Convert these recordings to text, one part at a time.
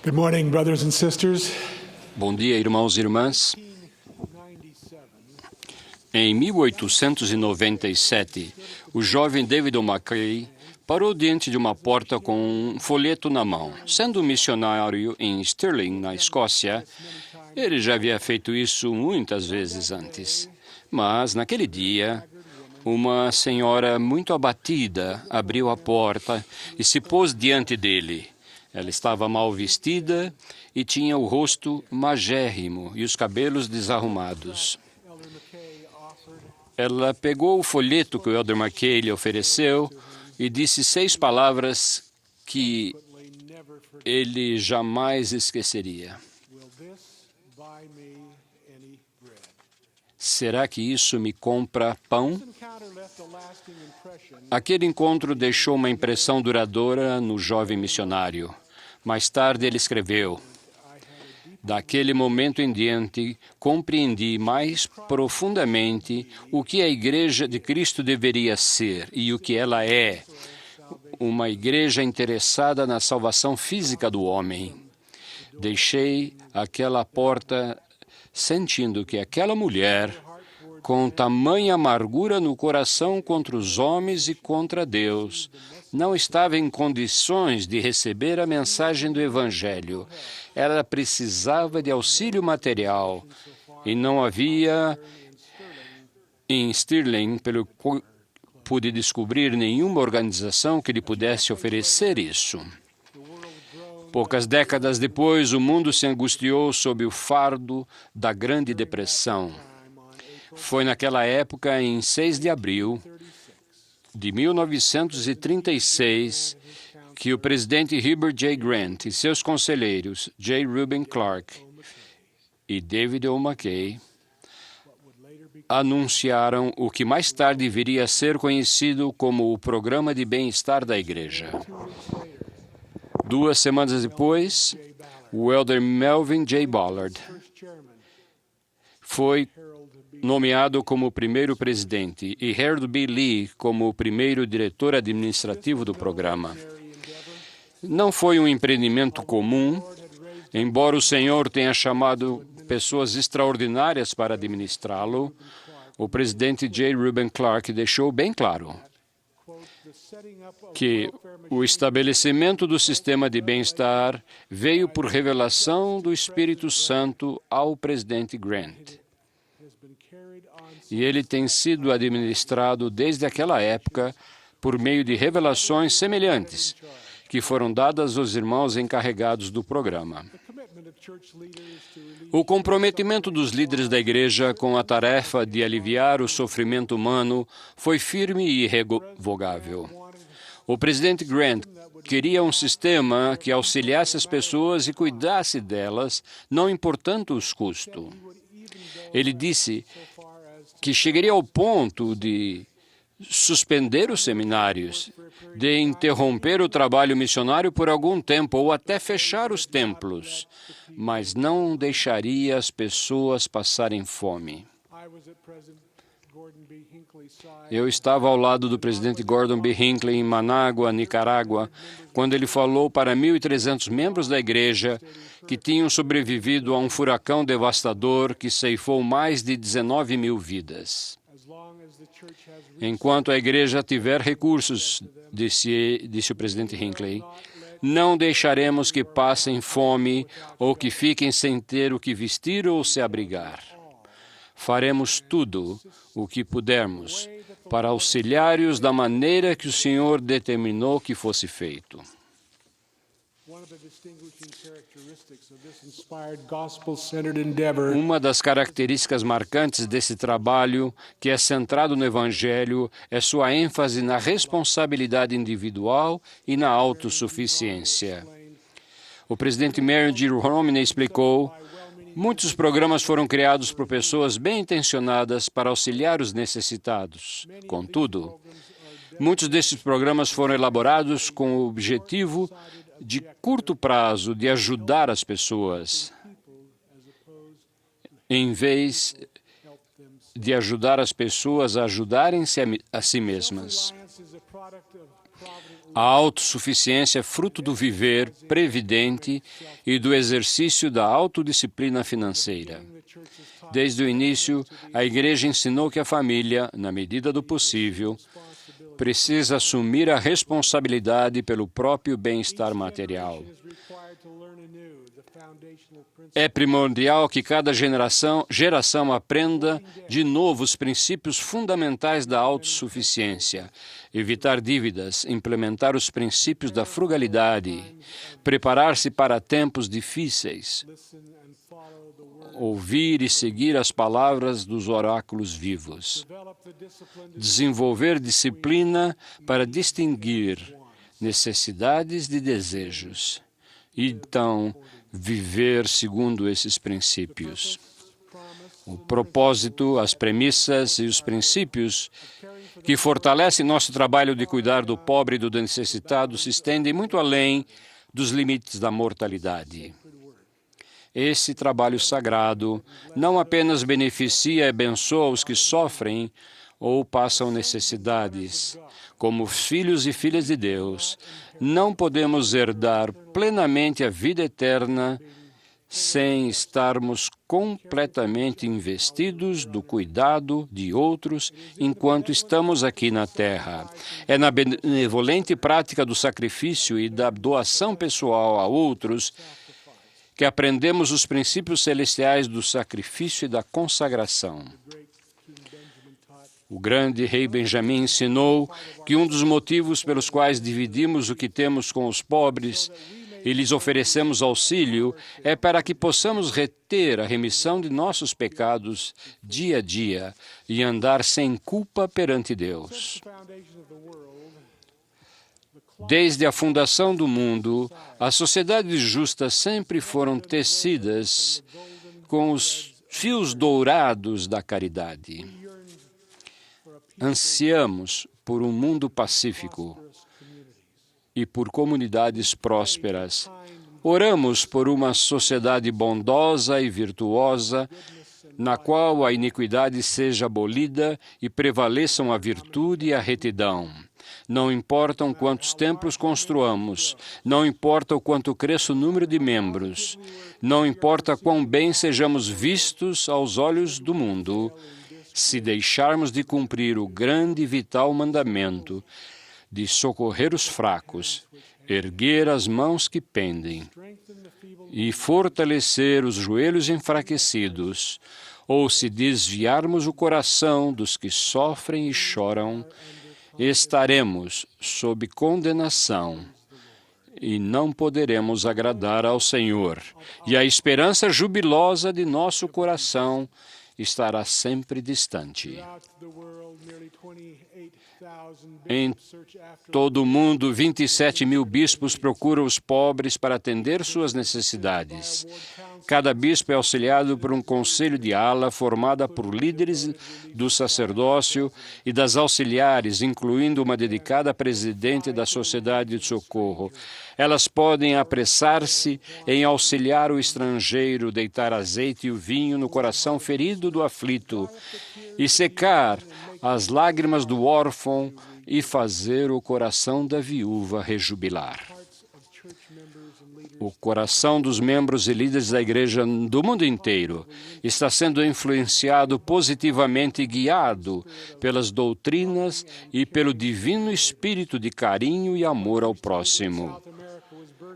Good morning, brothers and sisters. Bom dia, irmãos e irmãs. Em 1897, o jovem David O'Mackey parou diante de uma porta com um folheto na mão. Sendo um missionário em Stirling, na Escócia, ele já havia feito isso muitas vezes antes. Mas, naquele dia, uma senhora muito abatida abriu a porta e se pôs diante dele. Ela estava mal vestida e tinha o rosto magérrimo e os cabelos desarrumados. Ela pegou o folheto que o Elder Mackey lhe ofereceu e disse 6 palavras que ele jamais esqueceria. Será que isso me compra pão? Aquele encontro deixou uma impressão duradoura no jovem missionário. Mais tarde ele escreveu: daquele momento em diante, compreendi mais profundamente o que a Igreja de Cristo deveria ser e o que ela é. Uma igreja interessada na salvação física do homem. Deixei aquela porta sentindo que aquela mulher, com tamanha amargura no coração contra os homens e contra Deus, não estava em condições de receber a mensagem do Evangelho. Ela precisava de auxílio material e não havia em Stirling, pelo que pude descobrir, nenhuma organização que lhe pudesse oferecer isso. Poucas décadas depois, o mundo se angustiou sob o fardo da Grande Depressão. Foi naquela época, em 6 de abril de 1936, que o presidente Heber J. Grant e seus conselheiros, J. Reuben Clark e David O'Mackey, anunciaram o que mais tarde viria a ser conhecido como o Programa de Bem-Estar da Igreja. 2 semanas depois, o Elder Melvin J. Ballard foi nomeado como o primeiro presidente e Harold B. Lee como o primeiro diretor administrativo do programa. Não foi um empreendimento comum, embora o Senhor tenha chamado pessoas extraordinárias para administrá-lo. O presidente J. Reuben Clark deixou bem claro que o estabelecimento do sistema de bem-estar veio por revelação do Espírito Santo ao presidente Grant. E ele tem sido administrado desde aquela época por meio de revelações semelhantes que foram dadas aos irmãos encarregados do programa. O comprometimento dos líderes da igreja com a tarefa de aliviar o sofrimento humano foi firme e irrevogável. O presidente Grant queria um sistema que auxiliasse as pessoas e cuidasse delas, não importando os custos. Ele disse que chegaria ao ponto de suspender os seminários, de interromper o trabalho missionário por algum tempo ou até fechar os templos, mas não deixaria as pessoas passarem fome. Eu estava ao lado do presidente Gordon B. Hinckley em Manágua, Nicarágua, quando ele falou para 1.300 membros da igreja que tinham sobrevivido a um furacão devastador que ceifou mais de 19.000 vidas. Enquanto a igreja tiver recursos, disse o presidente Hinckley, não deixaremos que passem fome ou que fiquem sem ter o que vestir ou se abrigar. Faremos tudo o que pudermos para auxiliar-os da maneira que o Senhor determinou que fosse feito. Uma das características marcantes desse trabalho, que é centrado no Evangelho, é sua ênfase na responsabilidade individual e na autossuficiência. O presidente Marion G. Romney explicou: muitos programas foram criados por pessoas bem intencionadas para auxiliar os necessitados. Contudo, muitos desses programas foram elaborados com o objetivo de curto prazo de ajudar as pessoas, em vez de ajudar as pessoas a ajudarem-se a si mesmas. A autossuficiência é fruto do viver previdente e do exercício da autodisciplina financeira. Desde o início, a Igreja ensinou que a família, na medida do possível, precisa assumir a responsabilidade pelo próprio bem-estar material. É primordial que cada geração aprenda de novo os princípios fundamentais da autossuficiência, evitar dívidas, implementar os princípios da frugalidade, preparar-se para tempos difíceis, ouvir e seguir as palavras dos oráculos vivos, desenvolver disciplina para distinguir necessidades de desejos, e então viver segundo esses princípios. O propósito, as premissas e os princípios que fortalecem nosso trabalho de cuidar do pobre e do necessitado se estendem muito além dos limites da mortalidade. Esse trabalho sagrado não apenas beneficia e abençoa os que sofrem ou passam necessidades. Como filhos e filhas de Deus, não podemos herdar plenamente a vida eterna sem estarmos completamente investidos do cuidado de outros enquanto estamos aqui na Terra. É na benevolente prática do sacrifício e da doação pessoal a outros que aprendemos os princípios celestiais do sacrifício e da consagração. O grande rei Benjamim ensinou que um dos motivos pelos quais dividimos o que temos com os pobres e lhes oferecemos auxílio é para que possamos reter a remissão de nossos pecados dia a dia e andar sem culpa perante Deus. Desde a fundação do mundo, as sociedades justas sempre foram tecidas com os fios dourados da caridade. Ansiamos por um mundo pacífico e por comunidades prósperas. Oramos por uma sociedade bondosa e virtuosa, na qual a iniquidade seja abolida e prevaleçam a virtude e a retidão. Não importam quantos templos construamos, não importa o quanto cresça o número de membros, não importa quão bem sejamos vistos aos olhos do mundo, se deixarmos de cumprir o grande e vital mandamento de socorrer os fracos, erguer as mãos que pendem e fortalecer os joelhos enfraquecidos, ou se desviarmos o coração dos que sofrem e choram, estaremos sob condenação e não poderemos agradar ao Senhor. E a esperança jubilosa de nosso coração estará sempre distante. Em todo o mundo, 27 mil bispos procuram os pobres para atender suas necessidades. Cada bispo é auxiliado por um conselho de ala formada por líderes do sacerdócio e das auxiliares, incluindo uma dedicada presidente da Sociedade de Socorro. Elas podem apressar-se em auxiliar o estrangeiro, deitar azeite e o vinho no coração ferido do aflito e secar as lágrimas do órfão e fazer o coração da viúva rejubilar. O coração dos membros e líderes da Igreja do mundo inteiro está sendo influenciado positivamente e guiado pelas doutrinas e pelo divino espírito de carinho e amor ao próximo.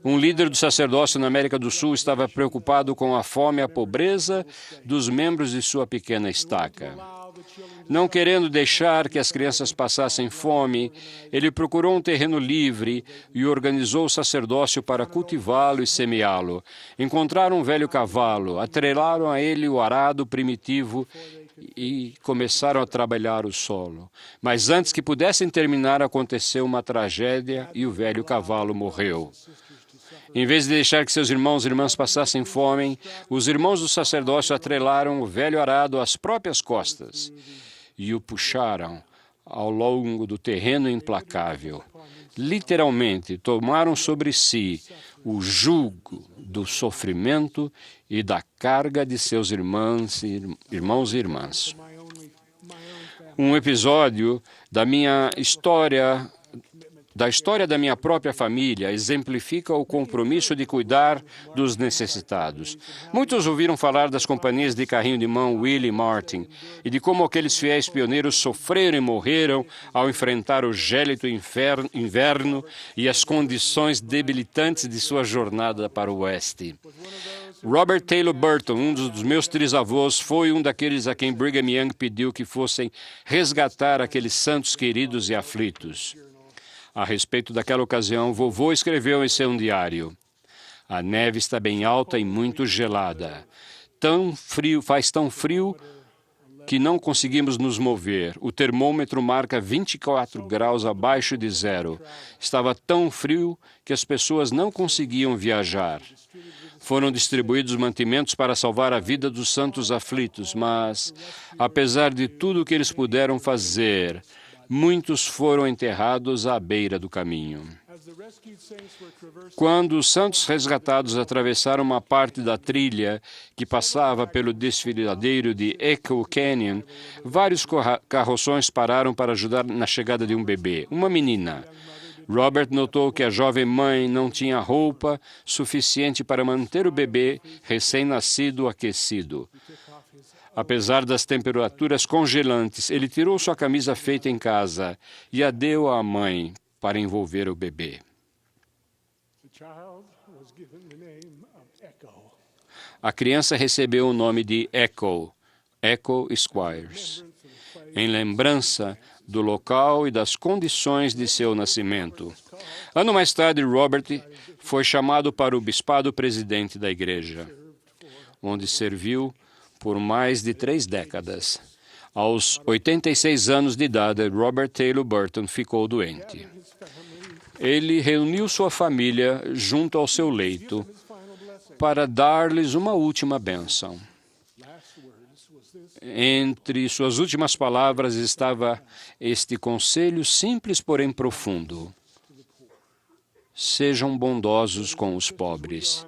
Um líder do sacerdócio na América do Sul estava preocupado com a fome e a pobreza dos membros de sua pequena estaca. Não querendo deixar que as crianças passassem fome, ele procurou um terreno livre e organizou o sacerdócio para cultivá-lo e semeá-lo. Encontraram um velho cavalo, atrelaram a ele o arado primitivo e começaram a trabalhar o solo. Mas antes que pudessem terminar, aconteceu uma tragédia e o velho cavalo morreu. Em vez de deixar que seus irmãos e irmãs passassem fome, os irmãos do sacerdócio atrelaram o velho arado às próprias costas e o puxaram ao longo do terreno implacável. Literalmente, tomaram sobre si o jugo do sofrimento e da carga de seus irmãos e irmãs. Um episódio da minha história da história da minha própria família exemplifica o compromisso de cuidar dos necessitados. Muitos ouviram falar das companhias de carrinho de mão Willie e Martin e de como aqueles fiéis pioneiros sofreram e morreram ao enfrentar o gélido inverno e as condições debilitantes de sua jornada para o oeste. Robert Taylor Burton, um dos meus trisavós, foi um daqueles a quem Brigham Young pediu que fossem resgatar aqueles santos queridos e aflitos. A respeito daquela ocasião, vovô escreveu em seu diário: "A neve está bem alta e muito gelada. Faz tão frio que não conseguimos nos mover. O termômetro marca 24 graus abaixo de zero. Estava tão frio que as pessoas não conseguiam viajar. Foram distribuídos mantimentos para salvar a vida dos santos aflitos, mas, apesar de tudo o que eles puderam fazer, muitos foram enterrados à beira do caminho." Quando os santos resgatados atravessaram uma parte da trilha que passava pelo desfiladeiro de Echo Canyon, vários carroções pararam para ajudar na chegada de um bebê, uma menina. Robert notou que a jovem mãe não tinha roupa suficiente para manter o bebê recém-nascido aquecido. Apesar das temperaturas congelantes, ele tirou sua camisa feita em casa e a deu à mãe para envolver o bebê. A criança recebeu o nome de Echo Squires, em lembrança do local e das condições de seu nascimento. Ano mais tarde, Robert foi chamado para o bispado presidente da igreja, onde serviu por mais de 3 décadas. Aos 86 anos de idade, Robert Taylor Burton ficou doente. Ele reuniu sua família junto ao seu leito para dar-lhes uma última bênção. Entre suas últimas palavras estava este conselho simples, porém profundo: sejam bondosos com os pobres.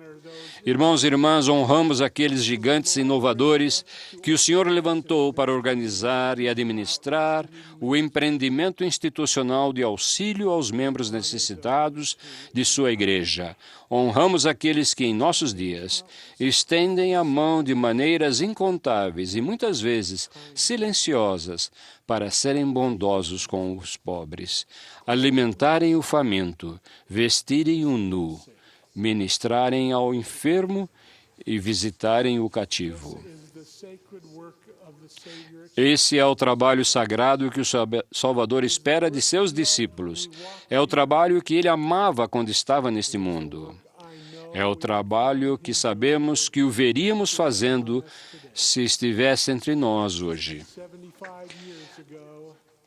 Irmãos e irmãs, honramos aqueles gigantes inovadores que o Senhor levantou para organizar e administrar o empreendimento institucional de auxílio aos membros necessitados de sua igreja. Honramos aqueles que, em nossos dias, estendem a mão de maneiras incontáveis e, muitas vezes, silenciosas, para serem bondosos com os pobres, alimentarem o faminto, vestirem o nu, ministrarem ao enfermo e visitarem o cativo. Esse é o trabalho sagrado que o Salvador espera de seus discípulos. É o trabalho que ele amava quando estava neste mundo. É o trabalho que sabemos que o veríamos fazendo se estivesse entre nós hoje.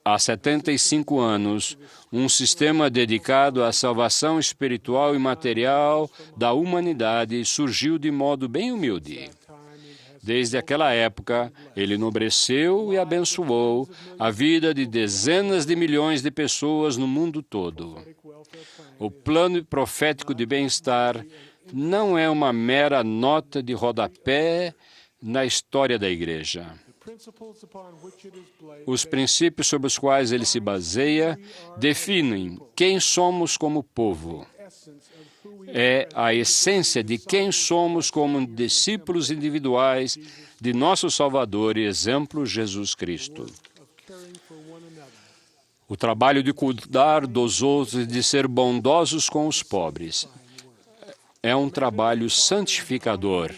Há 75 anos, um sistema dedicado à salvação espiritual e material da humanidade surgiu de modo bem humilde. Desde aquela época, ele enobreceu e abençoou a vida de dezenas de milhões de pessoas no mundo todo. O plano profético de bem-estar não é uma mera nota de rodapé na história da Igreja. Os princípios sobre os quais ele se baseia definem quem somos como povo. É a essência de quem somos como discípulos individuais de nosso Salvador e exemplo Jesus Cristo. O trabalho de cuidar dos outros e de ser bondosos com os pobres é um trabalho santificador,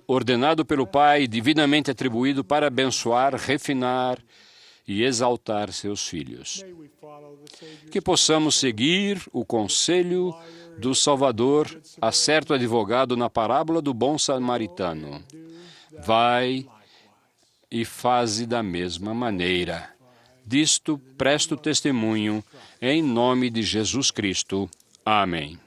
ordenado pelo Pai e divinamente atribuído para abençoar, refinar e exaltar seus filhos. Que possamos seguir o conselho do Salvador, a certo advogado na parábola do bom samaritano. Vai e faze da mesma maneira. Disto presto testemunho, em nome de Jesus Cristo. Amém.